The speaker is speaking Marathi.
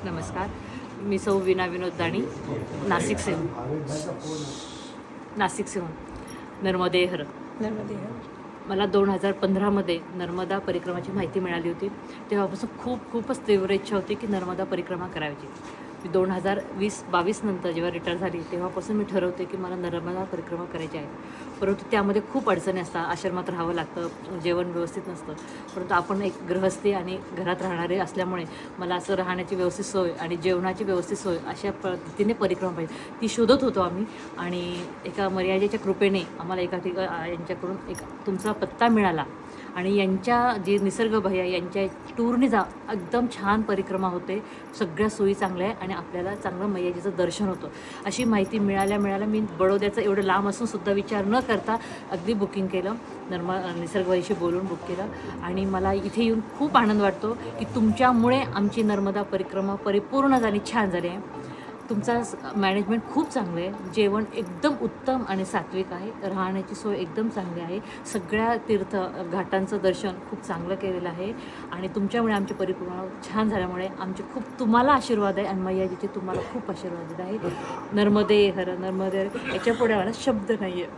नमस्कार. मी सौ वीणा विनोद दाणी, नाशिकहून नर्मदे हर. मला 2015मध्ये नर्मदा परिक्रमाची माहिती मिळाली होती. तेव्हापासून खूपच तीव्र इच्छा होती की नर्मदा परिक्रमा करायची. मी 2022 नंतर जेव्हा रिटायर झाली तेव्हापासून मी ठरवते की मला नर्मदा परिक्रमा करायची आहे. परंतु त्यामध्ये खूप अडचणी असतात. आश्रमात राहावं लागतं, जेवण व्यवस्थित नसतं. परंतु आपण एक गृहस्थी आणि घरात राहणारे असल्यामुळे मला असं राहण्याची व्यवस्थित सोय आणि जेवणाची व्यवस्थित सोय अशा पद्धतीने परिक्रमा पाहिजे ती शोधत होतो आम्ही. आणि एका मर्यादेच्या कृपेने आम्हाला एका ठिकाणी यांच्याकडून एक तुमचा पत्ता मिळाला आणि यांच्या जे निसर्ग भैया यांच्या टूरने एकदम छान परिक्रमा होते, सगळ्या सोयी चांगल्या आहे आणि आपल्याला चांगलं मैयाजीचं दर्शन होतं. अशी माहिती मिळाल्या मी बडोद्याचं एवढं लांब असून सुद्धा विचार न करता अगदी बुकिंग केलं. निसर्ग भैयाशी बोलून बुक केलं आणि मला इथे येऊन खूप आनंद वाटतो की तुमच्यामुळे आमची नर्मदा परिक्रमा परिपूर्ण झाली, छान झाली आहे. तुमचा मॅनेजमेंट खूप चांगलं आहे, जेवण एकदम उत्तम आणि सात्विक आहे, राहण्याची सोय एकदम चांगली आहे, सगळ्या तीर्थ घाटांचं दर्शन खूप चांगलं केलेलं आहे आणि तुमच्यामुळे आमची परिक्रमा छान झाल्यामुळे आमचे खूप तुम्हाला आशीर्वाद आहे आणि मैयाजीचे तुम्हाला खूप आशीर्वाद आहे. नर्मदे हर, नर्मदे हर, याच्या पुढे मला शब्द नाही आहे.